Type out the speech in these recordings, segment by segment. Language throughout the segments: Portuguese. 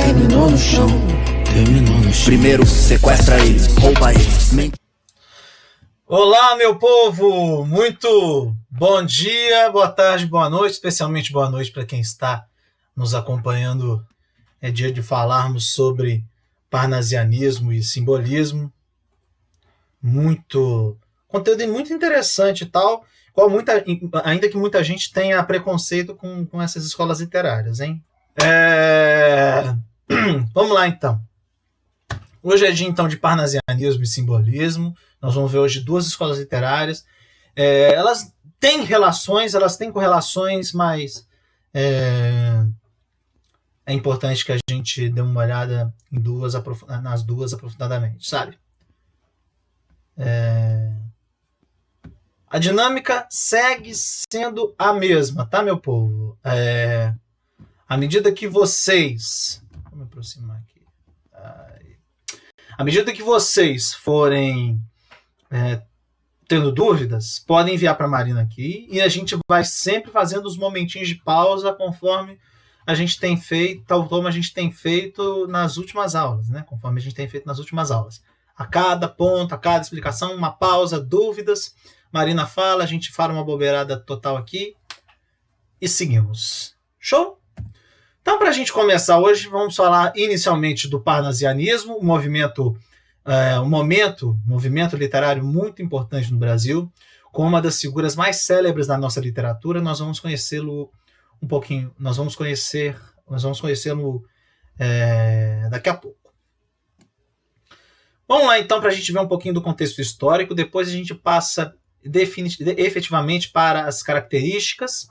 terminou no chão. Primeiro sequestra eles, rouba eles. Olá, meu povo! Muito bom dia, boa tarde, boa noite, especialmente boa noite para quem está nos acompanhando. É dia de falarmos sobre parnasianismo e simbolismo. Conteúdo muito interessante e tal, ainda que muita gente tenha preconceito com essas escolas literárias, hein? Vamos lá, então. Hoje é dia, então, de parnasianismo e simbolismo. Nós vamos ver hoje duas escolas literárias. Elas têm relações, elas têm correlações, mas é importante que a gente dê uma olhada nas duas aprofundadamente, sabe? A dinâmica segue sendo a mesma, tá, meu povo? À medida que vocês... Vou me aproximar aqui. À medida que vocês forem tendo dúvidas, podem enviar para a Marina aqui e a gente vai sempre fazendo os momentinhos de pausa conforme a gente tem feito, tal como a gente tem feito nas últimas aulas, né? Conforme a gente tem feito nas últimas aulas. A cada ponto, a cada explicação, uma pausa, dúvidas. Marina fala, a gente fala uma bobeirada total aqui e seguimos. Show? Então, para a gente começar hoje, vamos falar inicialmente do parnasianismo, um movimento literário muito importante no Brasil, com uma das figuras mais célebres da nossa literatura. Nós vamos conhecê-lo um pouquinho, nós vamos conhecê-lo daqui a pouco. Vamos lá, então, para a gente ver um pouquinho do contexto histórico, depois a gente passa efetivamente para as características,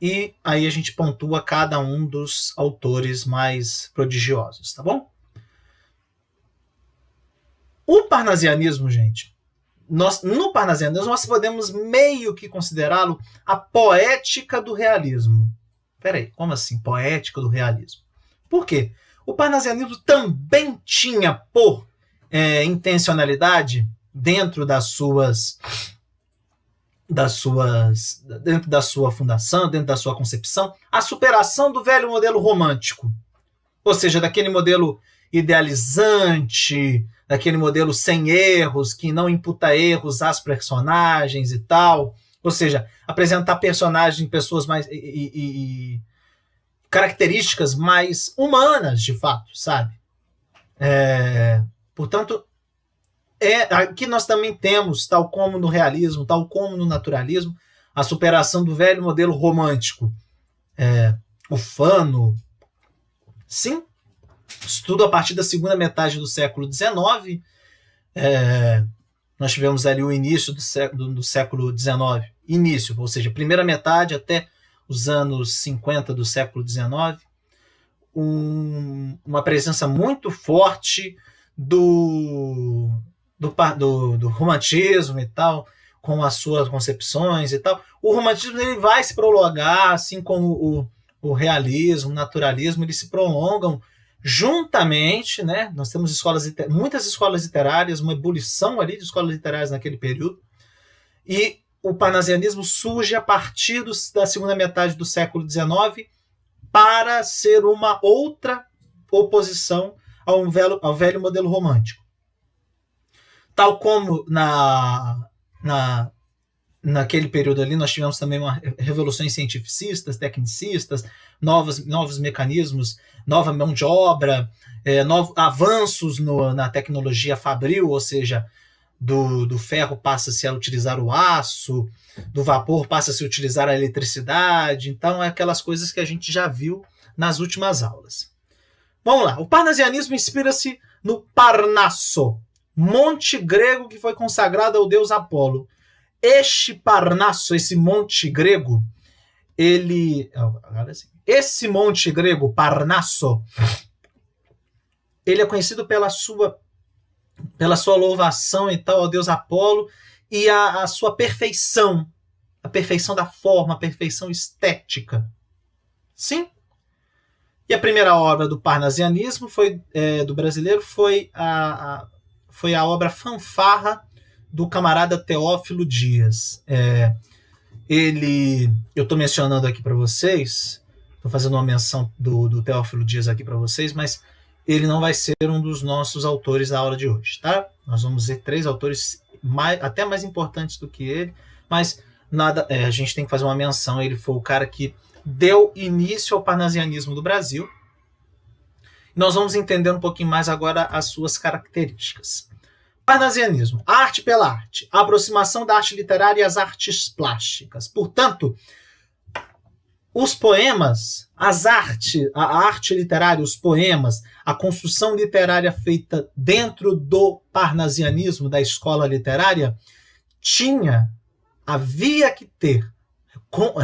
e aí a gente pontua cada um dos autores mais prodigiosos, tá bom? O parnasianismo, gente, no parnasianismo nós podemos meio que considerá-lo a poética do realismo. Peraí, como assim poética do realismo? Por quê? O parnasianismo também tinha por intencionalidade, dentro da sua fundação, dentro da sua concepção, a superação do velho modelo romântico. Ou seja, daquele modelo idealizante, daquele modelo sem erros, que não imputa erros às personagens e tal. Ou seja, apresentar personagens, pessoas mais... características mais humanas, de fato, sabe? Portanto, aqui nós também temos, tal como no realismo, tal como no naturalismo, a superação do velho modelo romântico. Ufano, sim, estudo a partir da segunda metade do século XIX. Nós tivemos ali o início do século XIX, início, ou seja, primeira metade até os anos 50 do século XIX, uma presença muito forte do romantismo e tal, com as suas concepções e tal. O romantismo ele vai se prolongar, assim como o realismo, o naturalismo, eles se prolongam juntamente, né? Nós temos muitas escolas literárias, uma ebulição ali de escolas literárias naquele período, e o parnasianismo surge a partir da segunda metade do século XIX para ser uma outra oposição ao velho modelo romântico. Tal como naquele período ali nós tivemos também revoluções cientificistas, tecnicistas, novos mecanismos, nova mão de obra, avanços na tecnologia fabril, ou seja, do ferro passa-se a utilizar o aço, do vapor passa-se a utilizar a eletricidade. Então, é aquelas coisas que a gente já viu nas últimas aulas. Vamos lá. O parnasianismo inspira-se no Parnasso, monte grego que foi consagrado ao deus Apolo. Este Parnasso, esse monte grego, esse monte grego, Parnasso, ele é conhecido pela sua louvação e tal ao deus Apolo e a sua perfeição, a perfeição da forma, a perfeição estética. Sim? E a primeira obra do parnasianismo do brasileiro foi a obra Fanfarra, do camarada Teófilo Dias. Eu estou mencionando aqui para vocês, Estou fazendo uma menção do Teófilo Dias aqui para vocês, mas ele não vai ser um dos nossos autores da aula de hoje, tá? Nós vamos ver 3 autores até mais importantes do que ele, mas nada, a gente tem que fazer uma menção. Ele foi o cara que deu início ao parnasianismo do Brasil. Nós vamos entender um pouquinho mais agora as suas características. Parnasianismo, arte pela arte, a aproximação da arte literária e as artes plásticas. Portanto, os poemas, a arte literária, os poemas, a construção literária feita dentro do parnasianismo, da escola literária, havia que ter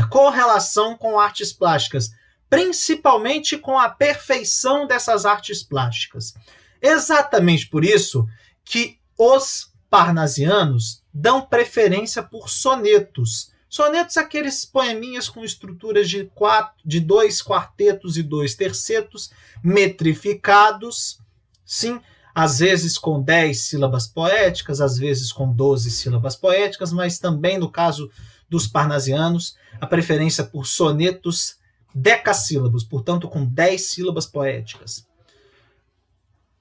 correlação com artes plásticas, principalmente com a perfeição dessas artes plásticas. Exatamente por isso que os parnasianos dão preferência por sonetos. Sonetos, aqueles poeminhas com estruturas de 2 quartetos e 2 tercetos, metrificados, sim, às vezes com 10 sílabas poéticas, às vezes com 12 sílabas poéticas, mas também no caso dos parnasianos, a preferência por sonetos decassílabos, portanto com 10 sílabas poéticas.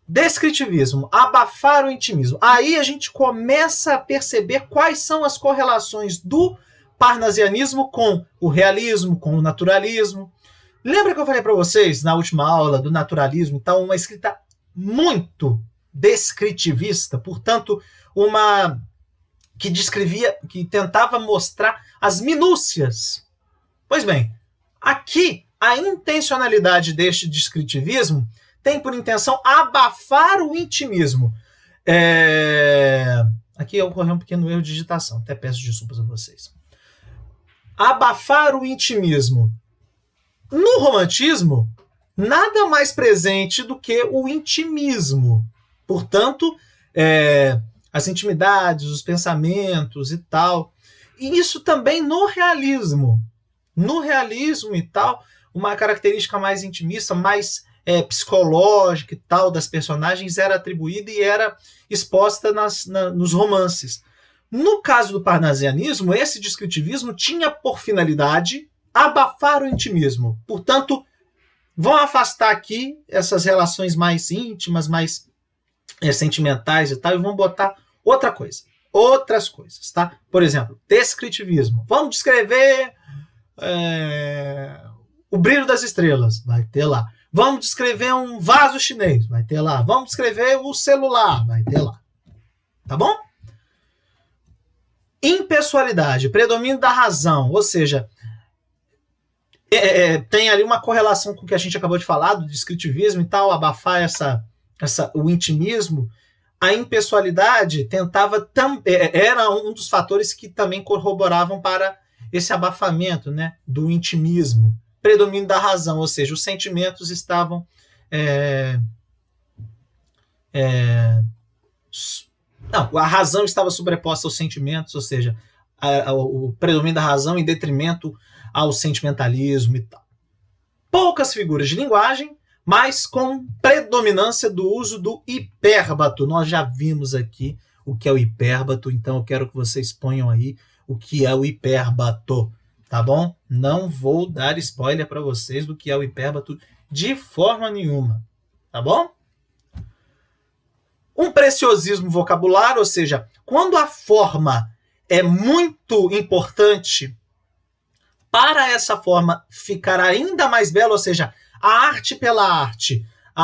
Descritivismo, abafar o intimismo. Aí a gente começa a perceber quais são as correlações do parnasianismo com o realismo, com o naturalismo. Lembra que eu falei para vocês na última aula do naturalismo e tal, uma escrita muito descritivista, portanto, uma que tentava mostrar as minúcias. Pois bem, aqui a intencionalidade deste descritivismo tem por intenção abafar o intimismo. Aqui ocorreu um pequeno erro de digitação, até peço desculpas a vocês. Abafar o intimismo. No romantismo, nada mais presente do que o intimismo. Portanto, as intimidades, os pensamentos e tal. E isso também no realismo. No realismo e tal, uma característica mais intimista, mais psicológica e tal das personagens era atribuída e era exposta nos romances. No caso do parnasianismo, esse descritivismo tinha por finalidade abafar o intimismo. Portanto, vão afastar aqui essas relações mais íntimas, mais sentimentais e tal, e vão botar outras coisas, tá? Por exemplo, descritivismo. Vamos descrever o brilho das estrelas, vai ter lá. Vamos descrever um vaso chinês, vai ter lá. Vamos descrever o celular, vai ter lá. Tá bom? Impessoalidade, predomínio da razão, ou seja, tem ali uma correlação com o que a gente acabou de falar, do descritivismo e tal, abafar o intimismo. A impessoalidade era um dos fatores que também corroboravam para esse abafamento, né, do intimismo. Predomínio da razão, ou seja, os sentimentos estavam a razão estava sobreposta aos sentimentos, ou seja, o predomínio da razão em detrimento ao sentimentalismo e tal. Poucas figuras de linguagem, mas com predominância do uso do hipérbato. Nós já vimos aqui o que é o hipérbato, então eu quero que vocês ponham aí o que é o hipérbato. Tá bom? Não vou dar spoiler para vocês do que é o hipérbato de forma nenhuma. Tá bom? Um preciosismo vocabular, ou seja, quando a forma é muito importante, para essa forma ficar ainda mais bela, ou seja, a arte pela arte, a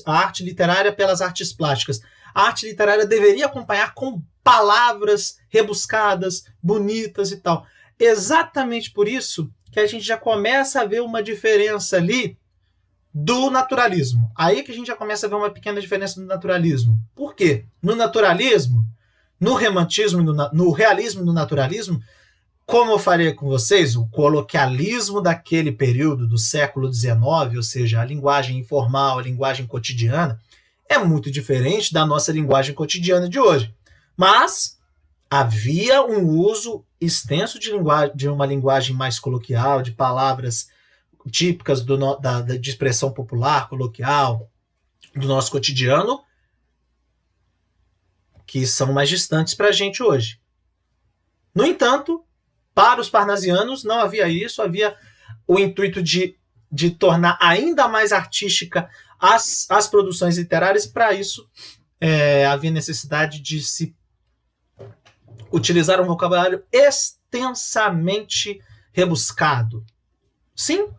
arte literária pelas artes plásticas. A arte literária deveria acompanhar com palavras rebuscadas, bonitas e tal. Exatamente por isso que a gente já começa a ver uma diferença ali do naturalismo. Aí que a gente já começa a ver uma pequena diferença do naturalismo. Por quê? No naturalismo, no romantismo, no realismo e no naturalismo, como eu falei com vocês, o coloquialismo daquele período do século XIX, ou seja, a linguagem informal, a linguagem cotidiana, é muito diferente da nossa linguagem cotidiana de hoje. Mas havia um uso extenso de uma linguagem mais coloquial, de palavras típicas de expressão popular, coloquial, do nosso cotidiano, que são mais distantes para a gente hoje. No entanto, para os parnasianos não havia isso, havia o intuito de tornar ainda mais artística as produções literárias, e para isso havia necessidade de se utilizar um vocabulário extensamente rebuscado. Sim,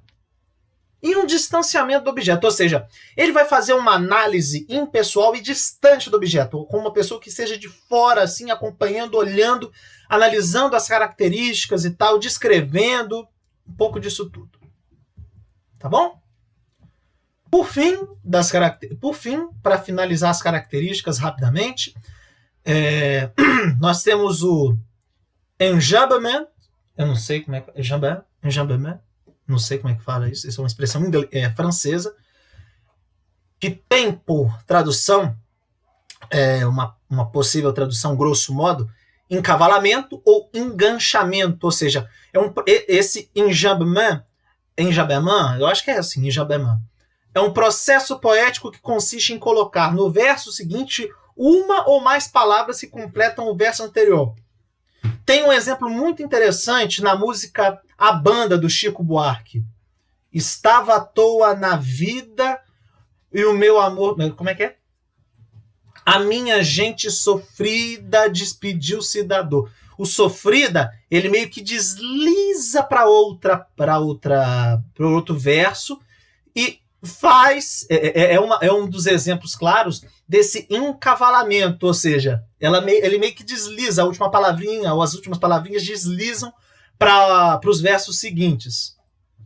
e um distanciamento do objeto, ou seja, ele vai fazer uma análise impessoal e distante do objeto, com uma pessoa que seja de fora, assim, acompanhando, olhando, analisando as características e tal, descrevendo um pouco disso tudo. Tá bom? Por fim, para finalizar as características rapidamente, nós temos o enjambement, eu não sei como é que enjambement, não sei como é que fala isso, é uma expressão francesa, que tem por tradução, uma possível tradução grosso modo, encavalamento ou enganchamento, ou seja, esse enjambement, eu acho que é assim, enjambement, é um processo poético que consiste em colocar no verso seguinte uma ou mais palavras que completam o verso anterior. Tem um exemplo muito interessante na música A Banda, do Chico Buarque. Estava à toa na vida e o meu amor... Como é que é? A minha gente sofrida despediu-se da dor. O sofrida, ele meio que desliza para outro verso e faz... É um dos exemplos claros desse encavalamento, ou seja, ele meio que desliza a última palavrinha, ou as últimas palavrinhas deslizam para os versos seguintes.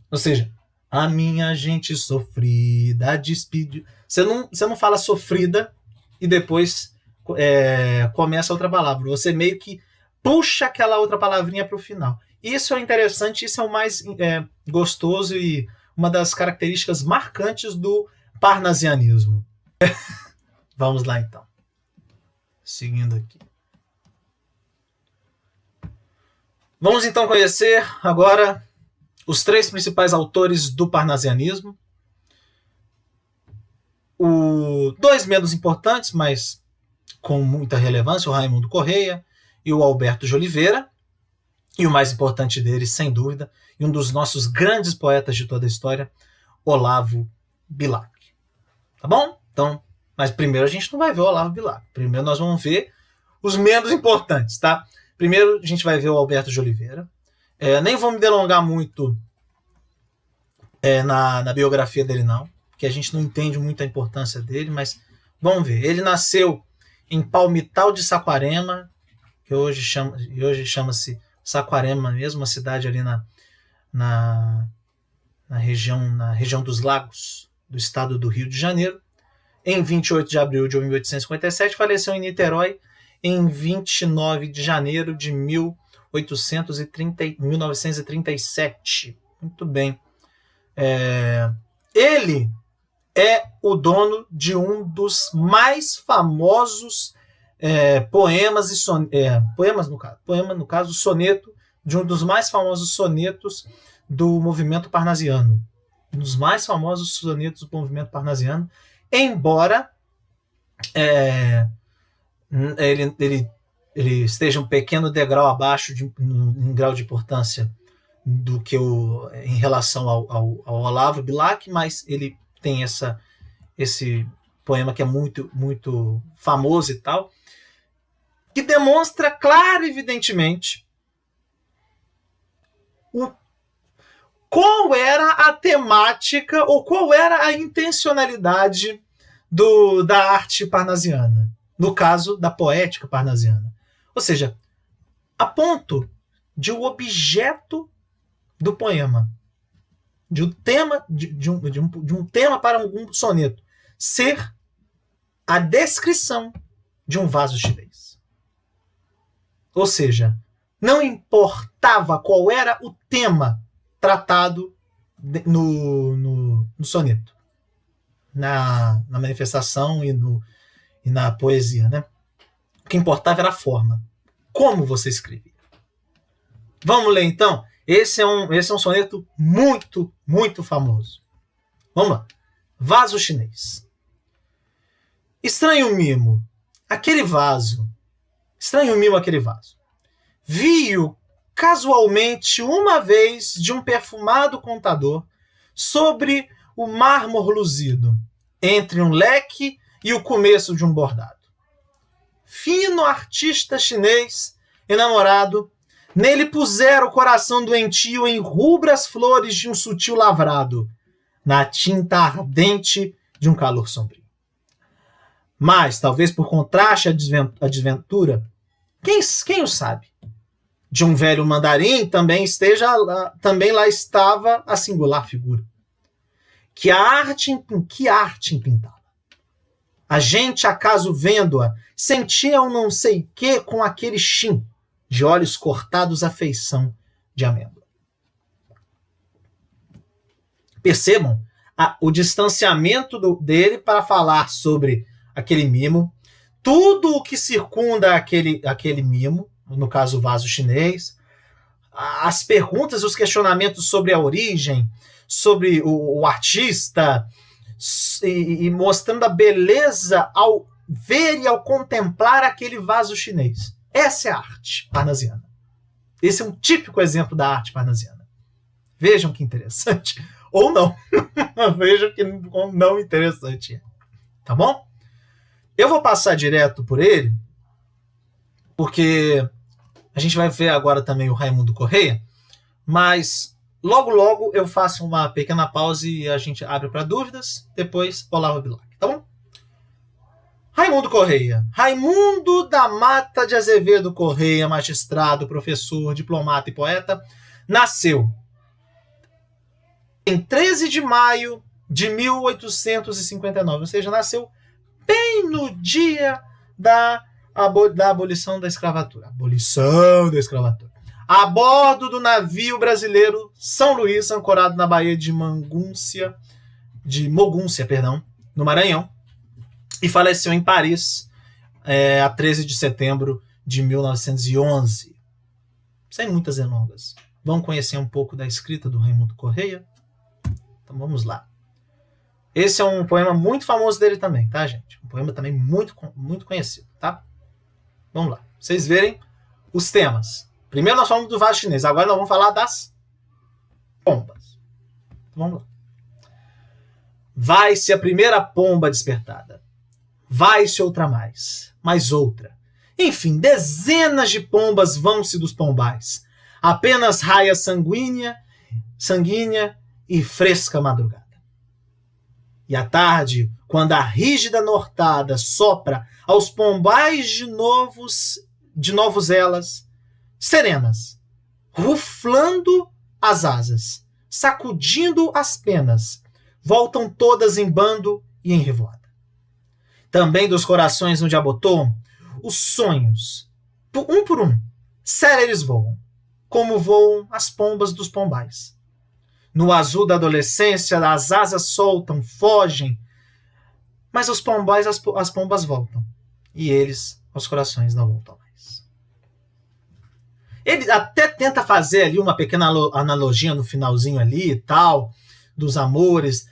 Ou seja, a minha gente sofrida despediu... Você não fala sofrida e depois começa outra palavra. Você meio que puxa aquela outra palavrinha para o final. Isso é interessante, isso é o mais gostoso e uma das características marcantes do parnasianismo. Vamos lá, então. Seguindo aqui. Vamos, então, conhecer agora os 3 principais autores do parnasianismo. 2 menos importantes, mas com muita relevância, o Raimundo Correia e o Alberto de Oliveira. E o mais importante deles, sem dúvida, e um dos nossos grandes poetas de toda a história, Olavo Bilac. Tá bom? Então, mas primeiro a gente não vai ver o Olavo Bilac. Primeiro nós vamos ver os menos importantes, tá? Primeiro a gente vai ver o Alberto de Oliveira. Nem vou me delongar muito na biografia dele, não, porque a gente não entende muito a importância dele, mas vamos ver. Ele nasceu em Palmital de Saquarema, que hoje chama-se Saquarema mesmo, uma cidade ali na região dos Lagos, do estado do Rio de Janeiro. Em 28 de abril de 1857, faleceu em Niterói em 29 de janeiro de 1937. Muito bem. Ele é o dono de um dos mais famosos poemas no caso, soneto, de um dos mais famosos sonetos do movimento parnasiano. Um dos mais famosos sonetos do movimento parnasiano, embora ele esteja um pequeno degrau abaixo em grau de importância do que em relação ao Olavo Bilac, mas ele tem esse poema que é muito, muito famoso e tal, que demonstra claro e evidentemente qual era a temática ou qual era a intencionalidade da arte parnasiana, no caso da poética parnasiana. Ou seja, a ponto de o objeto do poema, de um tema para um soneto, ser a descrição de um vaso chinês. Ou seja, não importava qual era o tema tratado no soneto, na manifestação e na poesia, né? O que importava era a forma, como você escrevia. Vamos ler então? Esse é um soneto muito, muito famoso. Vamos lá. Vaso chinês. Estranho mimo, aquele vaso. Vi-o casualmente, uma vez, de um perfumado contador sobre o mármore luzido, entre um leque e o começo de um bordado. Fino artista chinês, enamorado, nele pusera o coração doentio em rubras flores de um sutil lavrado, na tinta ardente de um calor sombrio. Mas, talvez por contraste à desventura, quem o sabe? De um velho mandarim também lá estava a singular figura. Que arte em pintá-la. A gente, acaso vendo-a, sentia um não sei quê com aquele chin de olhos cortados à feição de amêndoa. Percebam o distanciamento dele para falar sobre aquele mimo, tudo o que circunda aquele mimo, no caso o vaso chinês, as perguntas, os questionamentos sobre a origem, sobre o artista, e mostrando a beleza ao ver e ao contemplar aquele vaso chinês. Essa é a arte parnasiana. Esse é um típico exemplo da arte parnasiana. Vejam que interessante. Ou não. Vejam que não interessante é. Tá bom? Eu vou passar direto por ele, porque a gente vai ver agora também o Raimundo Corrêa, mas logo eu faço uma pequena pausa e a gente abre para dúvidas, depois Olavo Bilac, tá bom? Raimundo Corrêa. Raimundo da Mata de Azevedo Corrêa, magistrado, professor, diplomata e poeta, nasceu em 13 de maio de 1859, ou seja, nasceu bem no dia da abolição da escravatura. A bordo do navio brasileiro São Luís, ancorado na Baía de Mogúncia, no Maranhão, e faleceu em Paris a 13 de setembro de 1911. Sem muitas delongas. Vamos conhecer um pouco da escrita do Raimundo Corrêa? Então vamos lá. Esse é um poema muito famoso dele também, tá, gente? Um poema também muito conhecido, tá? Vamos lá. Vocês verem os temas. Primeiro nós falamos do vaso chinês, agora nós vamos falar das pombas. Então, vamos lá. Vai-se a primeira pomba despertada. Vai-se outra mais outra. Enfim, dezenas de pombas vão-se dos pombais. Apenas raia sanguínea e fresca madrugada. E à tarde, quando a rígida nortada sopra aos pombais de novos elas, serenas, ruflando as asas, sacudindo as penas, voltam todas em bando e em revoada. Também dos corações no diabotô, os sonhos, um por um, céleres voam, como voam as pombas dos pombais. No azul da adolescência, as asas soltam, fogem, mas os pombais, as pombas voltam, e eles, os corações, não voltam mais. Ele até tenta fazer ali uma pequena analogia no finalzinho ali e tal, dos amores,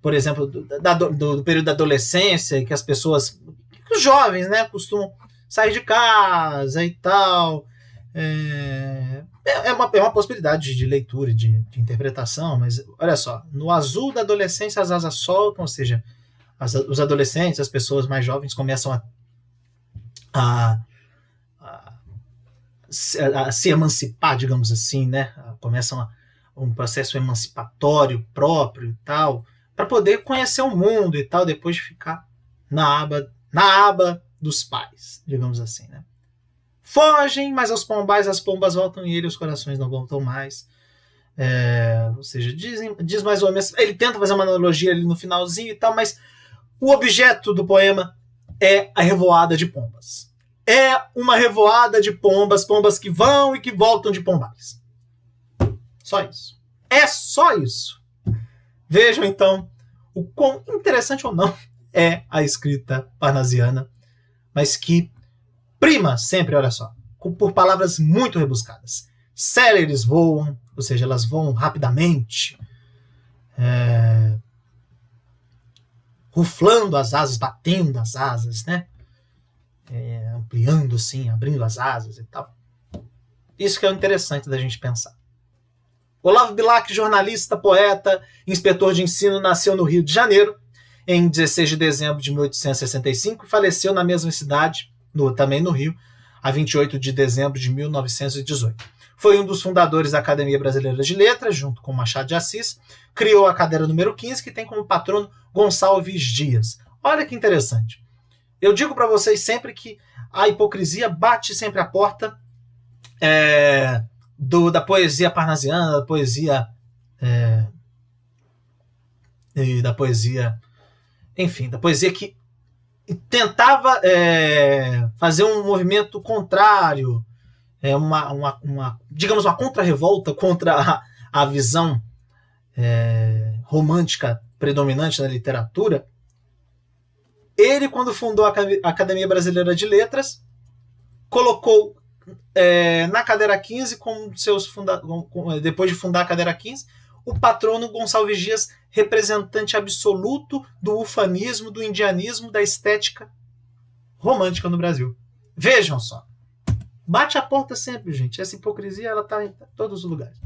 por exemplo, do período da adolescência, que as pessoas, que os jovens, né, costumam sair de casa e tal. É uma possibilidade de leitura, de interpretação, mas olha só, no azul da adolescência as asas soltam, ou seja, os adolescentes, as pessoas mais jovens começam a se emancipar, digamos assim, né? Começam um processo emancipatório próprio e tal, para poder conhecer o mundo e tal, depois de ficar na aba dos pais, digamos assim, né? Fogem, mas as pombas voltam e os corações não voltam mais. Ou seja, diz mais ou menos. Ele tenta fazer uma analogia ali no finalzinho e tal, mas o objeto do poema é a revoada de pombas. É uma revoada de pombas que vão e que voltam de pombais. Só isso. É só isso. Vejam então o quão interessante ou não é a escrita parnasiana, mas que prima sempre, olha só, por palavras muito rebuscadas. Céleres voam, ou seja, elas voam rapidamente, ruflando as asas, batendo as asas, né? Ampliando assim, abrindo as asas e tal. Isso que é o interessante da gente pensar. Olavo Bilac, jornalista, poeta, inspetor de ensino, nasceu no Rio de Janeiro em 16 de dezembro de 1865 e faleceu na mesma cidade, também no Rio, a 28 de dezembro de 1918. Foi um dos fundadores da Academia Brasileira de Letras, junto com Machado de Assis, criou a cadeira número 15, que tem como patrono Gonçalves Dias. Olha que interessante. Eu digo para vocês sempre que a hipocrisia bate sempre a porta da poesia parnasiana, da poesia enfim, da poesia que tentava fazer um movimento contrário, digamos, uma contra-revolta contra a visão romântica predominante na literatura. Ele, quando fundou a Academia Brasileira de Letras, colocou na cadeira 15, depois de fundar a cadeira 15, o patrono Gonçalves Dias, representante absoluto do ufanismo, do indianismo, da estética romântica no Brasil. Vejam só. Bate a porta sempre, gente. Essa hipocrisia, ela está em todos os lugares.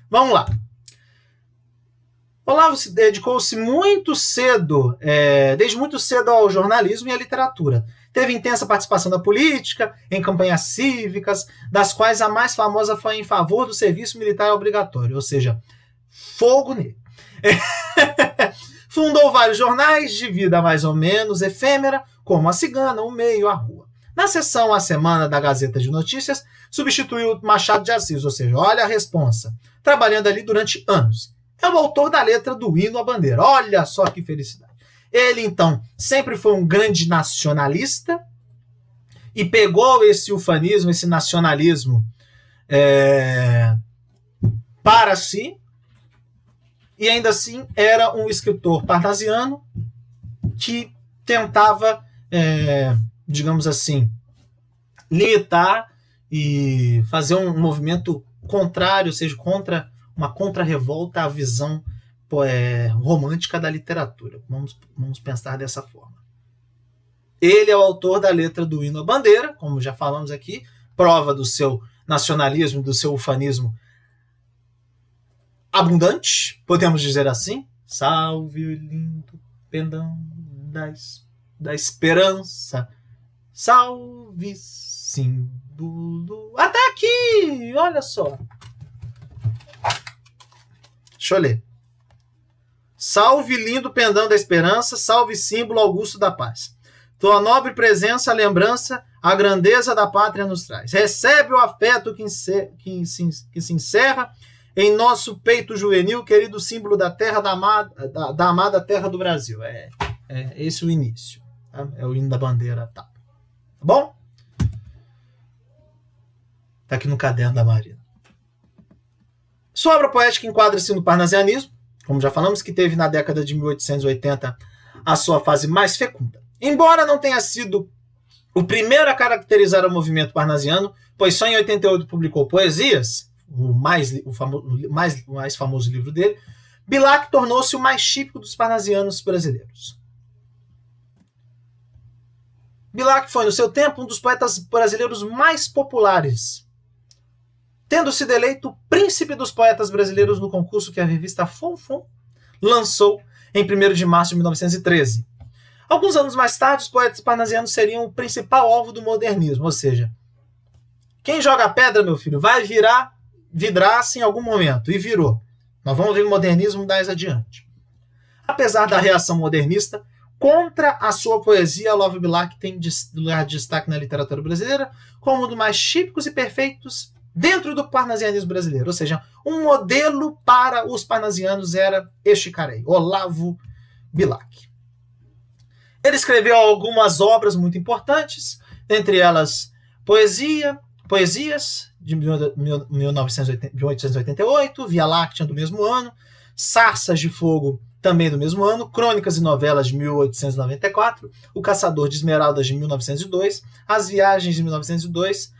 Vamos lá. Olavo se dedicou-se muito cedo, desde muito cedo, ao jornalismo e à literatura. Teve intensa participação na política, em campanhas cívicas, das quais a mais famosa foi em favor do serviço militar obrigatório, ou seja, fogo nele. Fundou vários jornais de vida mais ou menos efêmera, como A Cigana, O Meio, A Rua. Na seção A Semana da Gazeta de Notícias, substituiu Machado de Assis, ou seja, olha a responsa, trabalhando ali durante anos. É o autor da letra do Hino à Bandeira. Olha só que felicidade. Ele, então, sempre foi um grande nacionalista e pegou esse ufanismo, esse nacionalismo para si, e ainda assim era um escritor parnasiano que tentava, digamos assim, limitar e fazer um movimento contrário, ou seja, uma contra-revolta à visão romântica da literatura. Vamos pensar dessa forma. Ele é o autor da letra do Hino à Bandeira, como já falamos aqui, prova do seu nacionalismo, do seu ufanismo abundante, podemos dizer assim. Salve o lindo pendão da esperança, salve símbolo. Até aqui, olha só. Deixa eu ler. Salve lindo pendão da esperança, salve símbolo augusto da paz. Tua nobre presença, a lembrança, a grandeza da pátria nos traz. Recebe o afeto que se encerra em nosso peito juvenil, querido símbolo da terra da amada terra do Brasil. É esse o início. Tá? É o hino da bandeira. Tá bom? Tá aqui no caderno da Marina. Sua obra poética enquadra-se no parnasianismo, como já falamos, que teve na década de 1880 a sua fase mais fecunda. Embora não tenha sido o primeiro a caracterizar o movimento parnasiano, pois só em 88 publicou Poesias, o mais famoso livro dele, Bilac tornou-se o mais típico dos parnasianos brasileiros. Bilac foi, no seu tempo, um dos poetas brasileiros mais populares, tendo sido eleito príncipe dos poetas brasileiros no concurso que a revista Fonfon lançou em 1º de março de 1913. Alguns anos mais tarde, os poetas parnasianos seriam o principal alvo do modernismo, ou seja, quem joga pedra, meu filho, vai virar vidraça em algum momento, e virou. Nós vamos ver o modernismo mais adiante. Apesar da reação modernista, contra a sua poesia, Olavo Bilac tem lugar de destaque na literatura brasileira como um dos mais típicos e perfeitos dentro do parnasianismo brasileiro. Ou seja, um modelo para os parnasianos era este cara aí, Olavo Bilac. Ele escreveu algumas obras muito importantes, entre elas Poesias, de 1888, Via Láctea, do mesmo ano, Sarças de Fogo, também do mesmo ano, Crônicas e Novelas, de 1894, O Caçador de Esmeraldas, de 1902, As Viagens, de 1902,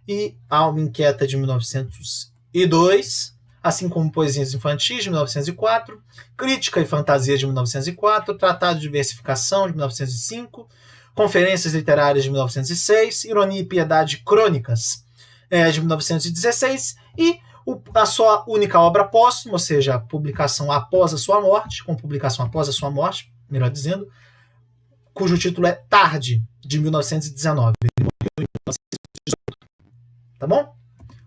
e Alma Inquieta, de 1902, assim como Poesias Infantis, de 1904, Crítica e Fantasia, de 1904, Tratado de Diversificação, de 1905, Conferências Literárias, de 1906, Ironia e Piedade, Crônicas, de 1916, e a sua única obra póstuma, ou seja, a publicação após a sua morte, com publicação após a sua morte, melhor dizendo, cujo título é Tarde, de 1919. Ele morreu em 1918. Tá bom?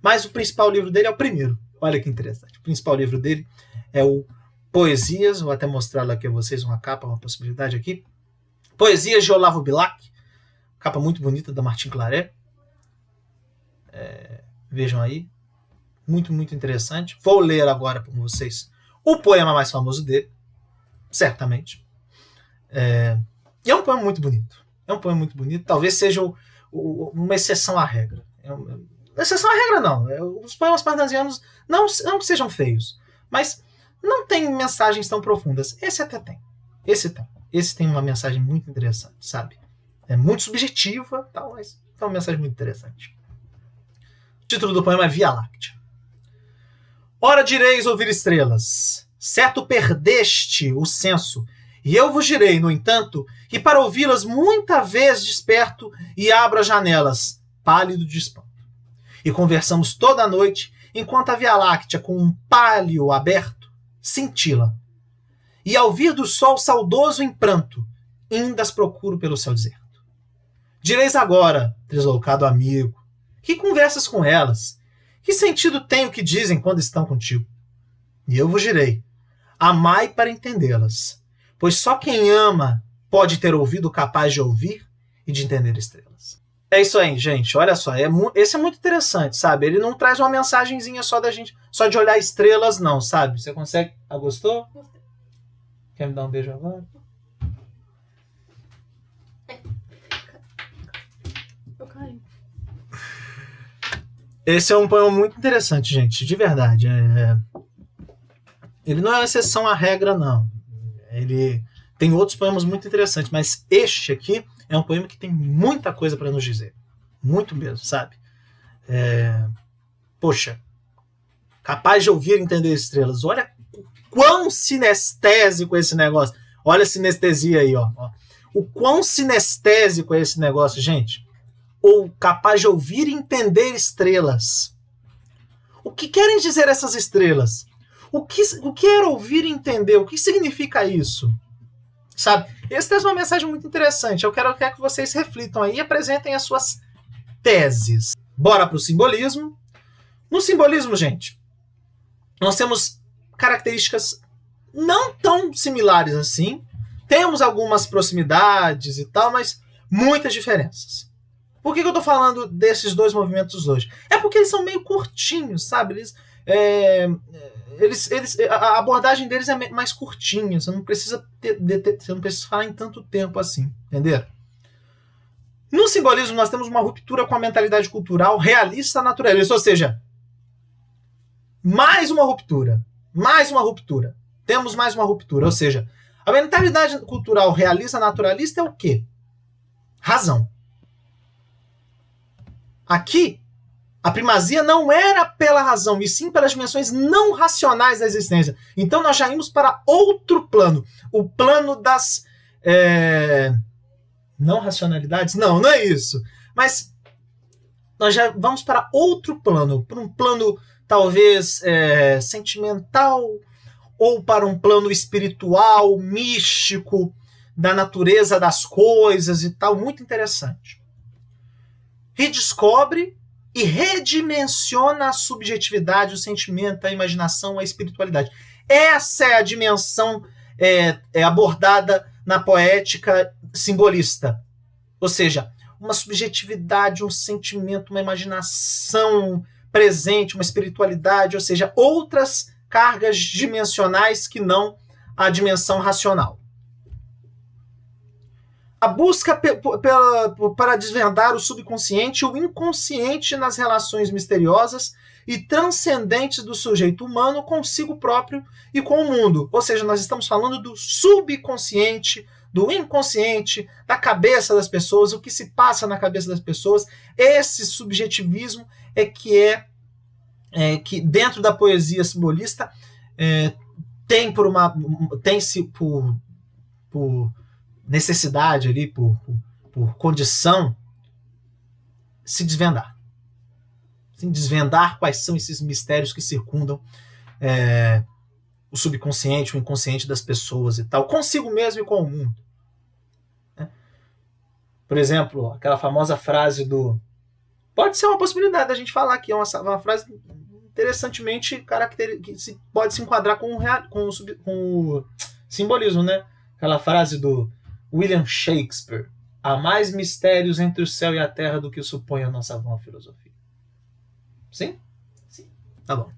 Mas o principal livro dele é o primeiro. Olha que interessante. O principal livro dele é o Poesias, vou até mostrar aqui a vocês uma capa, uma possibilidade aqui. Poesias de Olavo Bilac, capa muito bonita da Martin Claret. Vejam aí. Muito, muito interessante. Vou ler agora com vocês o poema mais famoso dele, certamente. E é um poema muito bonito. É um poema muito bonito. Talvez seja uma exceção à regra. Exceção à regra, não. Os poemas parnasianos não que sejam feios, mas não tem mensagens tão profundas. Esse até tem. Esse tem uma mensagem muito interessante, sabe? É muito subjetiva, tal, mas é uma mensagem muito interessante. O título do poema é Via Láctea. Ora direis ouvir estrelas, certo perdeste o senso, e eu vos direi, no entanto, que para ouvi-las muita vez desperto e abro as janelas, pálido de espanto. E conversamos toda a noite, enquanto a Via Láctea, com um pálio aberto, cintila. E ao vir do sol saudoso em pranto, indas procuro pelo céu deserto. Direis agora, deslocado amigo, que conversas com elas? Que sentido tem o que dizem quando estão contigo? E eu vos direi, amai para entendê-las, pois só quem ama pode ter ouvido capaz de ouvir e de entender estrelas. É isso aí, gente. Olha só, esse é muito interessante, sabe? Ele não traz uma mensagenzinha só da gente, só de olhar estrelas, não, sabe? Você consegue... Ah, gostou? Gostei. Quer me dar um beijo agora? Eu caí. Esse é um poema muito interessante, gente, de verdade. Ele não é uma exceção à regra, não. Ele tem outros poemas muito interessantes, mas este aqui é um poema que tem muita coisa para nos dizer. Muito mesmo, sabe? Poxa, capaz de ouvir e entender estrelas. Olha quão sinestésico é esse negócio. Olha a sinestesia aí, ó. O quão sinestésico é esse negócio, gente. Ou capaz de ouvir e entender estrelas. O que querem dizer essas estrelas? O que era ouvir e entender? O que significa isso? Sabe? Esse traz uma mensagem muito interessante. Eu quero que vocês reflitam aí e apresentem as suas teses. Bora para o simbolismo. No simbolismo, gente, nós temos características não tão similares assim. Temos algumas proximidades e tal, mas muitas diferenças. Por que eu estou falando desses dois movimentos hoje? É porque eles são meio curtinhos, sabe? A abordagem deles é mais curtinha. Você não precisa falar em tanto tempo assim, entendeu? No simbolismo, nós temos uma ruptura com a mentalidade cultural realista naturalista, ou seja, mais uma ruptura. Temos mais uma ruptura, ou seja, a mentalidade cultural realista naturalista é o quê? Razão. Aqui, a primazia não era pela razão, e sim pelas dimensões não racionais da existência. Então nós já ímos para outro plano. O plano das... não racionalidades? Não é isso. Mas nós já vamos para outro plano. Para um plano, talvez, sentimental, ou para um plano espiritual, místico, da natureza das coisas e tal. Muito interessante. Redescobre e redimensiona a subjetividade, o sentimento, a imaginação, a espiritualidade. Essa é a dimensão abordada na poética simbolista. Ou seja, uma subjetividade, um sentimento, uma imaginação presente, uma espiritualidade, ou seja, outras cargas dimensionais que não a dimensão racional. A busca para desvendar o subconsciente e o inconsciente nas relações misteriosas e transcendentes do sujeito humano consigo próprio e com o mundo. Ou seja, nós estamos falando do subconsciente, do inconsciente, da cabeça das pessoas, o que se passa na cabeça das pessoas. Esse subjetivismo que dentro da poesia simbolista tem-se por necessidade ali, por condição, se desvendar. Assim, desvendar quais são esses mistérios que circundam o subconsciente, o inconsciente das pessoas e tal, consigo mesmo e com o mundo. Né? Por exemplo, aquela famosa frase do... Pode ser uma possibilidade da gente falar aqui, é uma frase interessantemente que pode se enquadrar com o simbolismo, né? Aquela frase do William Shakespeare: há mais mistérios entre o céu e a terra do que supõe a nossa vã filosofia. Sim? Sim. Tá bom.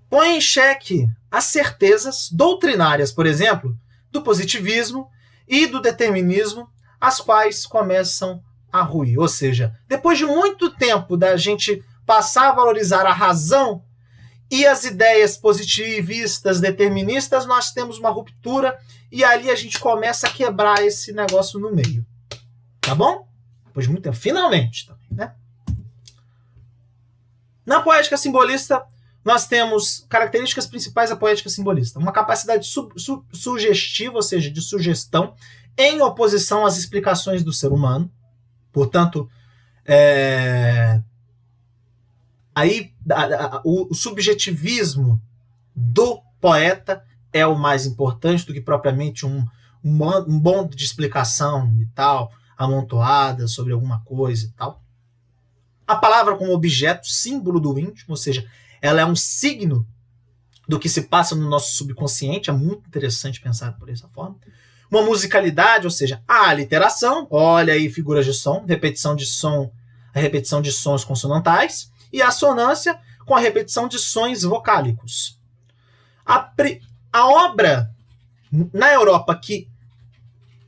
Põe em xeque as certezas doutrinárias, por exemplo, do positivismo e do determinismo, as quais começam a ruir. Ou seja, depois de muito tempo da gente passar a valorizar a razão e as ideias positivistas, deterministas, nós temos uma ruptura e ali a gente começa a quebrar esse negócio no meio. Tá bom? Depois de muito tempo. Finalmente. Também, né? Na poética simbolista, nós temos características principais da poética simbolista. Uma capacidade sugestiva, ou seja, de sugestão, em oposição às explicações do ser humano. Portanto, o subjetivismo do poeta é o mais importante do que propriamente um monte de explicação e tal, amontoada sobre alguma coisa e tal. A palavra como objeto, símbolo do íntimo, ou seja, ela é um signo do que se passa no nosso subconsciente, é muito interessante pensar por essa forma. Uma musicalidade, ou seja, a aliteração, olha aí figuras de som, repetição de som, a repetição de sons consonantais, e a assonância com a repetição de sons vocálicos. A obra na Europa que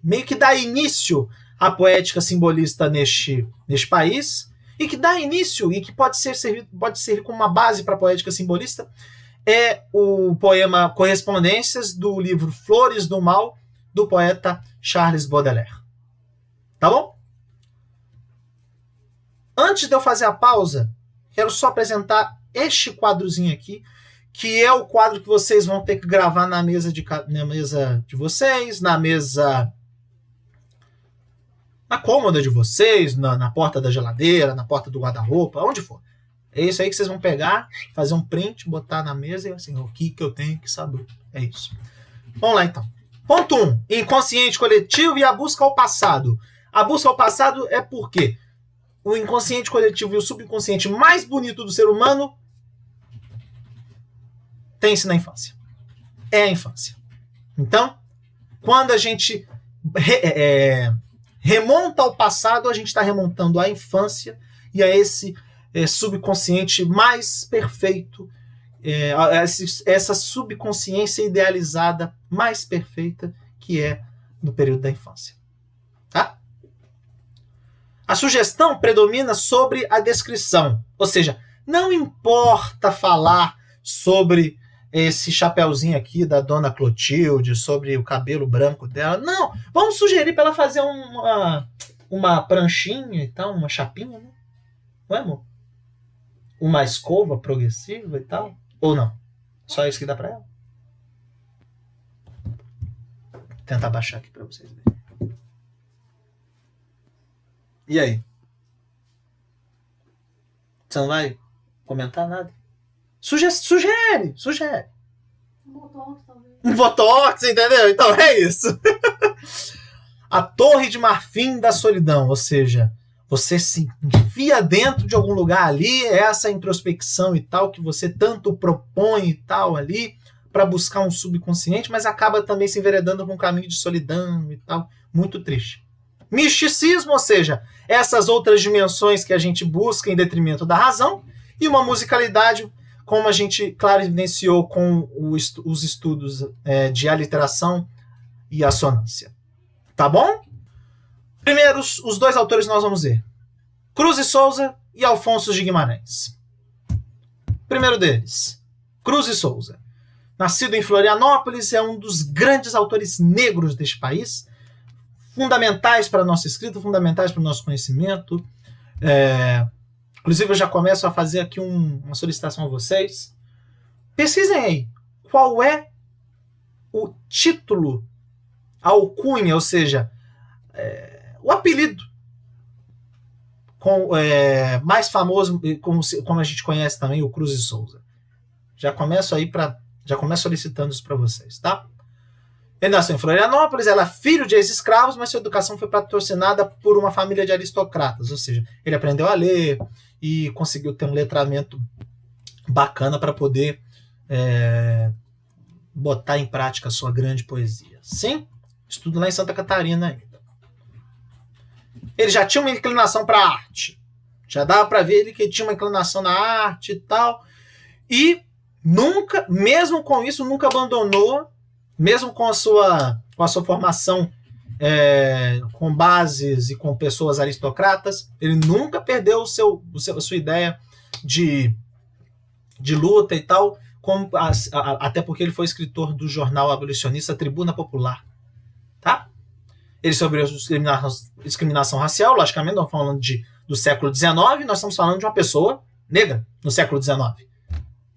meio que dá início à poética simbolista neste país, e que dá início e que pode servir como uma base para a poética simbolista, é o poema Correspondências do livro Flores do Mal, do poeta Charles Baudelaire. Tá bom? Antes de eu fazer a pausa, quero só apresentar este quadrozinho aqui, que é o quadro que vocês vão ter que gravar na mesa de vocês, na cômoda de vocês, na porta da geladeira, na porta do guarda-roupa, onde for. É isso aí que vocês vão pegar, fazer um print, botar na mesa e assim, o que eu tenho que saber. É isso. Vamos lá, então. Ponto 1. Inconsciente coletivo e a busca ao passado. A busca ao passado é porque o inconsciente coletivo e o subconsciente mais bonito do ser humano tem-se na infância. É a infância. Então, quando a gente remonta ao passado, a gente está remontando à infância e a esse subconsciente mais perfeito, essa subconsciência idealizada mais perfeita que é no período da infância. Tá? A sugestão predomina sobre a descrição, ou seja, não importa falar sobre esse chapeuzinho aqui da dona Clotilde, sobre o cabelo branco dela. Não, vamos sugerir para ela fazer uma pranchinha e tal, uma chapinha, né? Não é, amor? Uma escova progressiva e tal? Ou não? Só isso que dá para ela? Vou tentar baixar aqui para vocês verem. E aí? Você não vai comentar nada? Sugere. Um botox, talvez. Um botox, entendeu? Então é isso. A torre de marfim da solidão, ou seja, você se enfia dentro de algum lugar ali, essa introspecção e tal, que você tanto propõe e tal ali, para buscar um subconsciente, mas acaba também se enveredando com um caminho de solidão e tal. Muito triste. Misticismo, ou seja, essas outras dimensões que a gente busca em detrimento da razão, e uma musicalidade, como a gente, claro, evidenciou com os estudos de aliteração e assonância. Tá bom? Primeiro, os dois autores nós vamos ver. Cruz e Souza e Alfonso de Guimarães. Primeiro deles, Cruz e Souza. Nascido em Florianópolis, é um dos grandes autores negros deste país, fundamentais para a nossa escrita, fundamentais para o nosso conhecimento. Inclusive, eu já começo a fazer aqui uma solicitação a vocês. Pesquisem aí qual é o título, a alcunha, ou seja, o apelido mais famoso, como a gente conhece também, o Cruz e Souza. Já começo solicitando isso para vocês, tá? Ele nasceu em Florianópolis, era filho de ex-escravos, mas sua educação foi patrocinada por uma família de aristocratas, ou seja, ele aprendeu a ler e conseguiu ter um letramento bacana para poder botar em prática a sua grande poesia. Sim, estudo lá em Santa Catarina ainda. Ele já tinha uma inclinação para a arte, já dava para ver que ele tinha uma inclinação na arte e tal, e nunca, mesmo com isso, nunca abandonou, mesmo com a sua formação com bases e com pessoas aristocratas, ele nunca perdeu a sua ideia de luta e tal, até porque ele foi escritor do jornal abolicionista Tribuna Popular. Tá? Ele sofreu discriminação racial, logicamente, nós estamos falando do século XIX, nós estamos falando de uma pessoa negra no século XIX.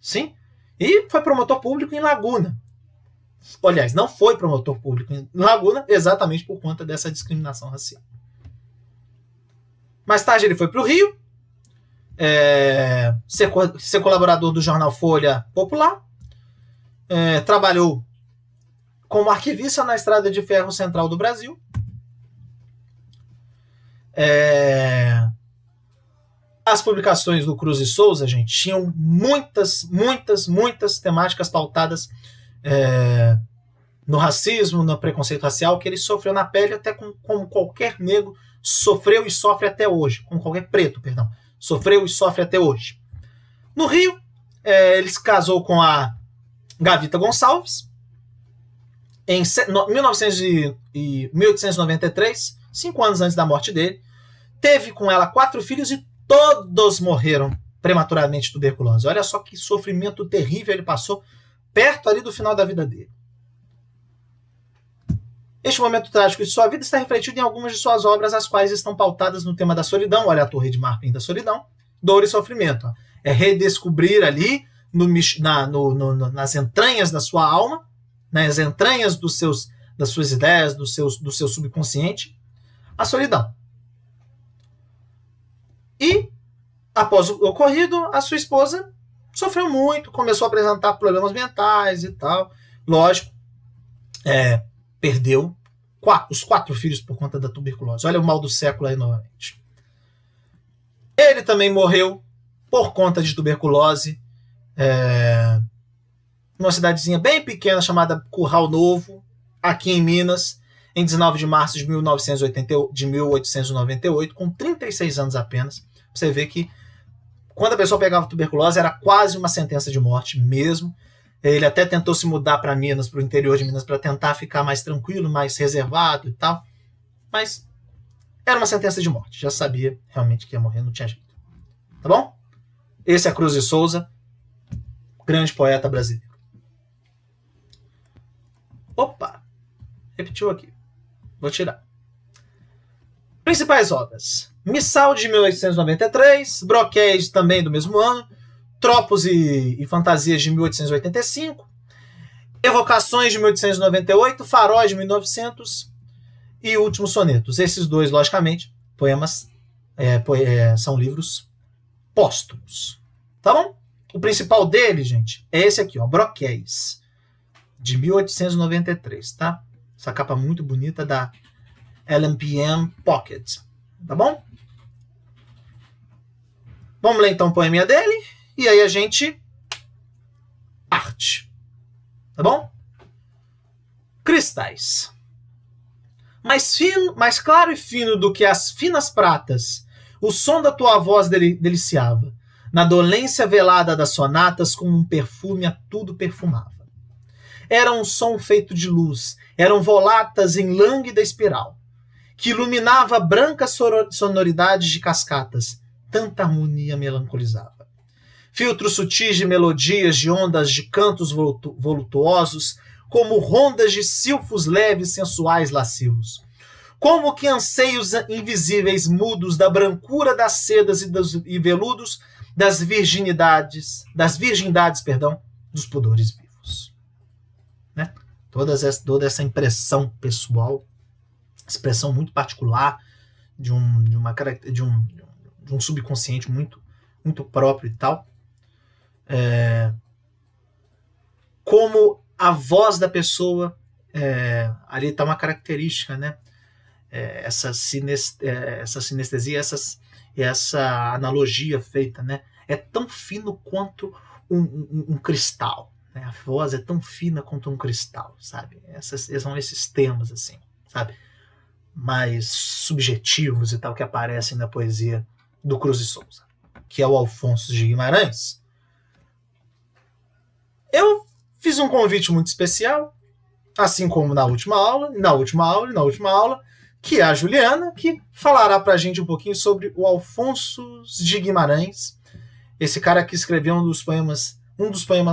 Sim? E foi promotor público em Laguna. Aliás, não foi promotor público em Laguna exatamente por conta dessa discriminação racial. Mais tarde ele foi para o Rio, ser colaborador do jornal Folha Popular, trabalhou como arquivista na Estrada de Ferro Central do Brasil. As publicações do Cruz e Souza, gente, tinham muitas temáticas pautadas no racismo, no preconceito racial, que ele sofreu na pele, até como qualquer negro sofreu e sofre até hoje, como qualquer preto, perdão, sofreu e sofre até hoje. No Rio, ele se casou com a Gavita Gonçalves, em 1893, 5 anos antes da morte dele. Teve com ela 4 filhos e todos morreram prematuramente de tuberculose. Olha só que sofrimento terrível ele passou perto ali do final da vida dele. Este momento trágico de sua vida está refletido em algumas de suas obras, as quais estão pautadas no tema da solidão. Olha a Torre de Marfim da Solidão, dor e sofrimento. Ó. É redescobrir ali nas entranhas da sua alma, nas entranhas das suas ideias, do seu subconsciente, a solidão. E, após o ocorrido, a sua esposa sofreu muito, começou a apresentar problemas mentais e tal. Lógico, perdeu os 4 filhos por conta da tuberculose. Olha o mal do século aí novamente. Ele também morreu por conta de tuberculose numa cidadezinha bem pequena chamada Curral Novo, aqui em Minas, em 19 de março de 1898, com 36 anos apenas. Você vê que quando a pessoa pegava tuberculose era quase uma sentença de morte mesmo. Ele até tentou se mudar para Minas, para o interior de Minas, para tentar ficar mais tranquilo, mais reservado e tal. Mas era uma sentença de morte. Já sabia realmente que ia morrer, não tinha jeito. Tá bom? Esse é Cruz e Souza, grande poeta brasileiro. Opa! Repetiu aqui. Vou tirar. Principais obras. Missal de 1893, Broquéis também do mesmo ano, Tropos e Fantasias de 1885, Evocações de 1898, Faróis de 1900 e Últimos Sonetos. Esses dois, logicamente, poemas são livros póstumos. Tá bom? O principal dele, gente, é esse aqui, ó, Broquéis, de 1893, tá? Essa capa muito bonita da LMPM Pocket. Tá bom? Vamos ler então o poeminha dele e aí a gente parte. Tá bom? Cristais. Mais claro e fino do que as finas pratas, o som da tua voz deliciava. Na dolência velada das sonatas, como um perfume a tudo perfumava. Era um som feito de luz, eram volatas em lânguida espiral, que iluminava brancas sonoridades de cascatas, tanta harmonia melancolizava. Filtros sutis de melodias, de ondas, de cantos voluptuosos, como rondas de silfos leves, sensuais, lascivos. Como que anseios invisíveis mudos da brancura das sedas e veludos, das virgindades, dos pudores vivos. Né? Toda essa impressão pessoal, expressão muito particular de um um subconsciente muito, muito próprio e tal. Como a voz da pessoa, ali está uma característica, né? Essa sinestesia, essa analogia feita, né? É tão fino quanto um cristal, né? A voz é tão fina quanto um cristal, sabe? São esses temas, assim, sabe? Mais subjetivos e tal, que aparecem na poesia do Cruz de Souza, que é o Alfonso de Guimarães. Eu fiz um convite muito especial, assim como na última aula, que é a Juliana, que falará pra gente um pouquinho sobre o Alfonso de Guimarães, esse cara que escreveu um dos poemas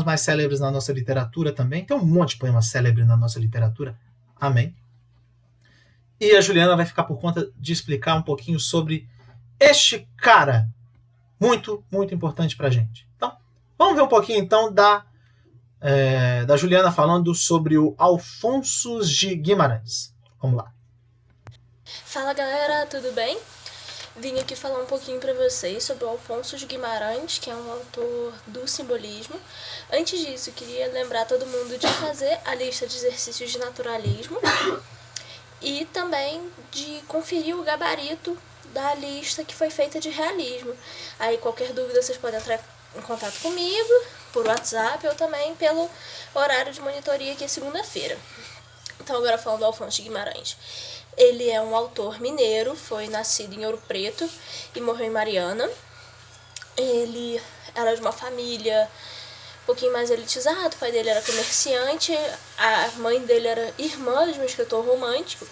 mais célebres na nossa literatura também. Tem um monte de poemas célebres na nossa literatura. Amém. E a Juliana vai ficar por conta de explicar um pouquinho sobre este cara muito, muito importante pra gente. Então, vamos ver um pouquinho então da Juliana falando sobre o Alfonso de Guimarães. Vamos lá. Fala galera, tudo bem? Vim aqui falar um pouquinho para vocês sobre o Alfonso de Guimarães, que é um autor do simbolismo. Antes disso, queria lembrar todo mundo de fazer a lista de exercícios de naturalismo e também de conferir o gabarito da lista que foi feita de realismo. Aí qualquer dúvida vocês podem entrar em contato comigo por WhatsApp ou também pelo horário de monitoria, que é segunda-feira. Então agora falando do Alfonso de Guimarães. Ele é um autor mineiro, foi nascido em Ouro Preto e morreu em Mariana. Ele era de uma família um pouquinho mais elitizada, o pai dele era comerciante, a mãe dele era irmã de um escritor romântico,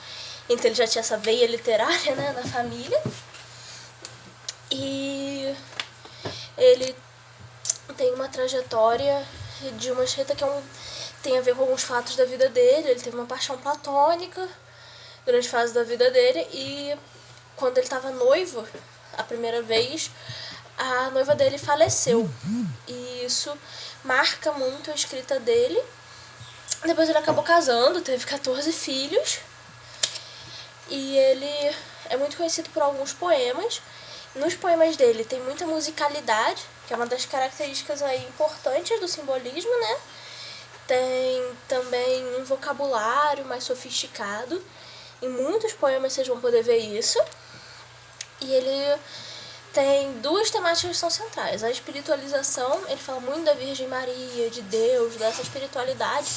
então ele já tinha essa veia literária, né, na família. E ele tem uma trajetória de uma escrita que tem a ver com alguns fatos da vida dele. Ele teve uma paixão platônica durante a fase da vida dele, e quando ele estava noivo, a primeira vez, a noiva dele faleceu. E isso marca muito a escrita dele. Depois ele acabou casando, teve 14 filhos, e ele é muito conhecido por alguns poemas. Nos poemas dele tem muita musicalidade, que é uma das características aí importantes do simbolismo, né? Tem também um vocabulário mais sofisticado. Em muitos poemas vocês vão poder ver isso. E ele tem duas temáticas que são centrais. A espiritualização, ele fala muito da Virgem Maria, de Deus, dessa espiritualidade,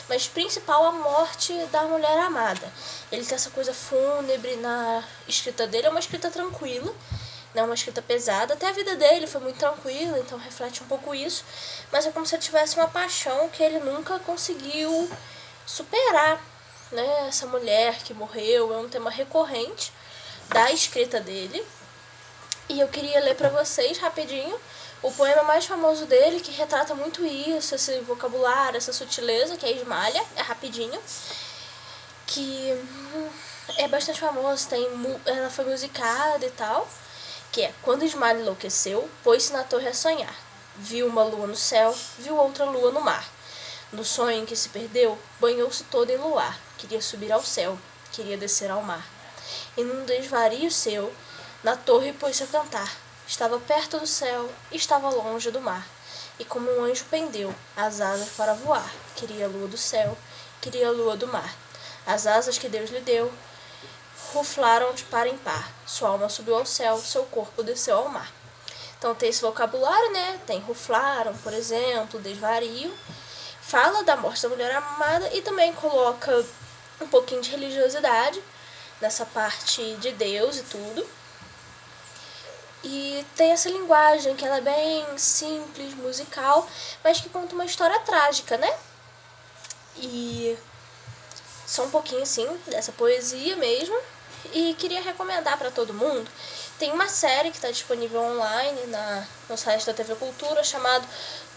mas principal a morte da mulher amada. Ele tem essa coisa fúnebre na escrita dele, é uma escrita tranquila, não é uma escrita pesada. Até a vida dele foi muito tranquila, então reflete um pouco isso, mas é como se ele tivesse uma paixão que ele nunca conseguiu superar, né? Essa mulher que morreu é um tema recorrente da escrita dele. E eu queria ler para vocês rapidinho o poema mais famoso dele, que retrata muito isso, esse vocabulário, essa sutileza, que é Esmalha. É rapidinho, que é bastante famoso, ela foi musicada e tal, que é: quando Esmalha enlouqueceu, pôs-se na torre a sonhar, viu uma lua no céu, viu outra lua no mar. No sonho em que se perdeu, banhou-se todo em luar, queria subir ao céu, queria descer ao mar. E num desvario seu, na torre pôs-se a cantar, estava perto do céu, estava longe do mar. E como um anjo pendeu as asas para voar, queria a lua do céu, queria a lua do mar. As asas que Deus lhe deu ruflaram de par em par, sua alma subiu ao céu, seu corpo desceu ao mar. Então tem esse vocabulário, né? Tem ruflaram, por exemplo, desvario. Fala da morte da mulher amada e também coloca um pouquinho de religiosidade nessa parte de Deus e tudo. E tem essa linguagem que ela é bem simples, musical, mas que conta uma história trágica, né? E só um pouquinho assim dessa poesia mesmo. E queria recomendar para todo mundo. Tem uma série que está disponível online no site da TV Cultura, chamado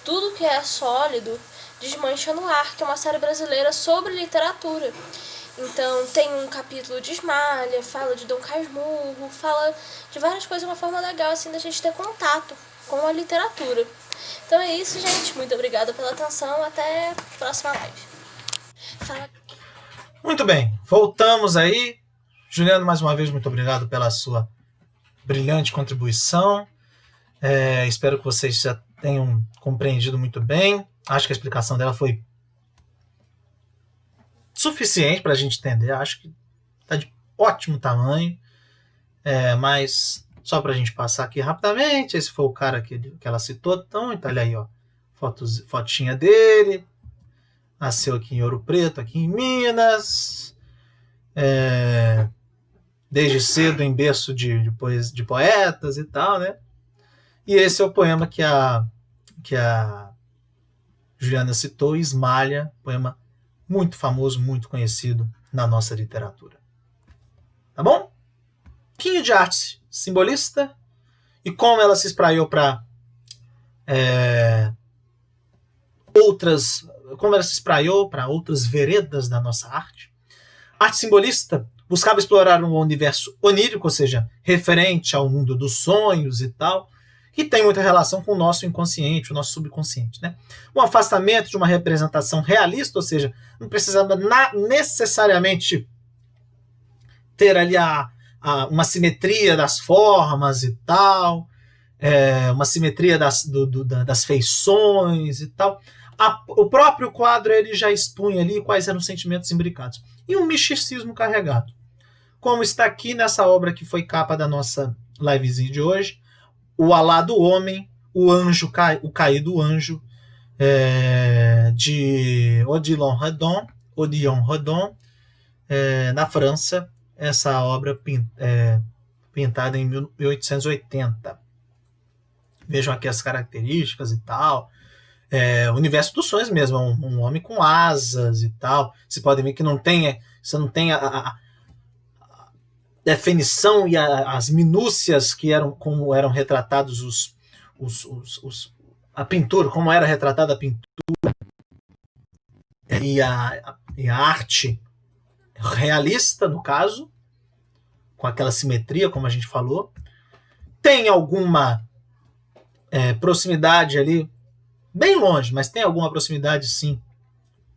Tudo que é Sólido Desmancha no Ar, que é uma série brasileira sobre literatura. Então tem um capítulo de Esmalha, fala de Dom Casmurro, fala de várias coisas de uma forma legal, assim, da gente ter contato com a literatura. Então é isso, gente. Muito obrigada pela atenção. Até a próxima live. Muito bem. Voltamos aí. Juliano, mais uma vez, muito obrigado pela sua brilhante contribuição. Espero que vocês já tenham compreendido muito bem. Acho que a explicação dela foi suficiente para a gente entender. Acho que está de ótimo tamanho. Mas só para a gente passar aqui rapidamente. Esse foi o cara que ela citou. Então olha aí, ó, fotinha dele. Nasceu aqui em Ouro Preto, aqui em Minas. Desde cedo em berço de poetas e tal, né? E esse é o poema que a Juliana citou, Esmalha, poema muito famoso, muito conhecido na nossa literatura. Tá bom? Pouquinho de arte simbolista e como ela se espraiou para outras veredas da nossa arte. Arte simbolista buscava explorar um universo onírico, ou seja, referente ao mundo dos sonhos e tal, que tem muita relação com o nosso inconsciente, o nosso subconsciente, né? Um afastamento de uma representação realista, ou seja, não precisava necessariamente ter ali uma simetria das formas e tal, uma simetria das feições e tal. O próprio quadro ele já expunha ali quais eram os sentimentos imbricados. E um misticismo carregado. Como está aqui nessa obra que foi capa da nossa livezinha de hoje, O Alado Homem, o Caído Anjo, de Odilon Redon, na França, essa obra pintada em 1880. Vejam aqui as características e tal. O universo dos sonhos mesmo, um homem com asas e tal. Você pode ver que você não tem a definição e as minúcias como eram retratados a pintura, como era retratada a pintura e a arte realista, no caso, com aquela simetria, como a gente falou. Tem alguma proximidade ali, bem longe, mas tem alguma proximidade, sim,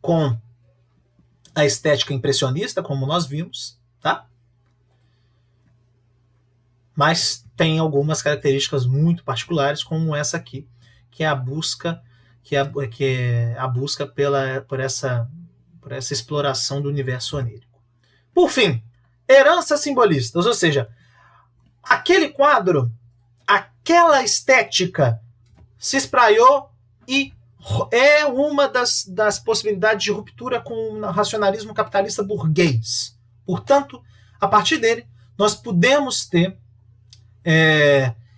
com a estética impressionista, como nós vimos, tá? Mas tem algumas características muito particulares, como essa aqui, que é a busca, por essa exploração do universo onírico. Por fim, heranças simbolistas, ou seja, aquele quadro, aquela estética se espraiou e é uma das possibilidades de ruptura com o racionalismo capitalista burguês. Portanto, a partir dele, nós podemos ter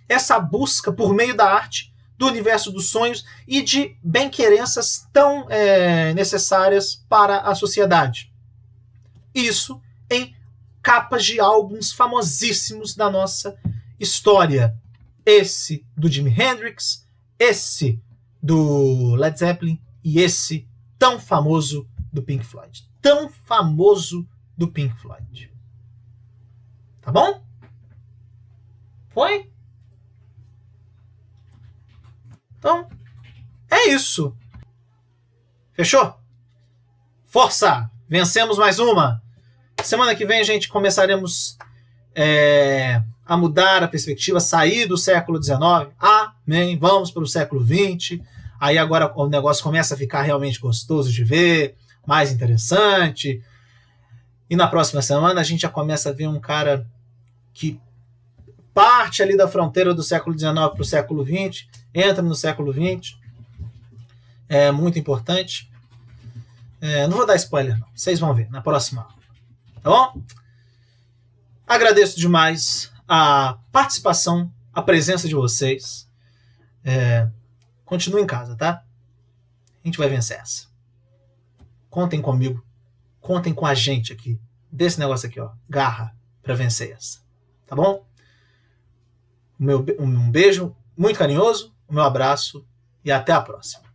essa busca por meio da arte do universo dos sonhos e de bem-querenças tão necessárias para a sociedade. Isso em capas de álbuns famosíssimos da nossa história. Esse do Jimi Hendrix, esse do Led Zeppelin e esse tão famoso do Pink Floyd. Tão famoso do Pink Floyd. Tá bom? Foi? Então, é isso. Fechou? Força! Vencemos mais uma. Semana que vem, gente, começaremos a mudar a perspectiva, sair do século XIX. Amém. Vamos para o século XX. Aí agora o negócio começa a ficar realmente gostoso de ver, mais interessante. E na próxima semana a gente já começa a ver um cara que parte ali da fronteira do século XIX para o século XX, entra no século XX. É muito importante. Não vou dar spoiler, não. Vocês vão ver na próxima aula. Tá bom? Agradeço demais a participação, a presença de vocês. Continue em casa, tá? A gente vai vencer essa. Contem comigo. Contem com a gente aqui. Desse negócio aqui, ó. Garra para vencer essa. Tá bom? Um beijo muito carinhoso, um meu abraço e até a próxima.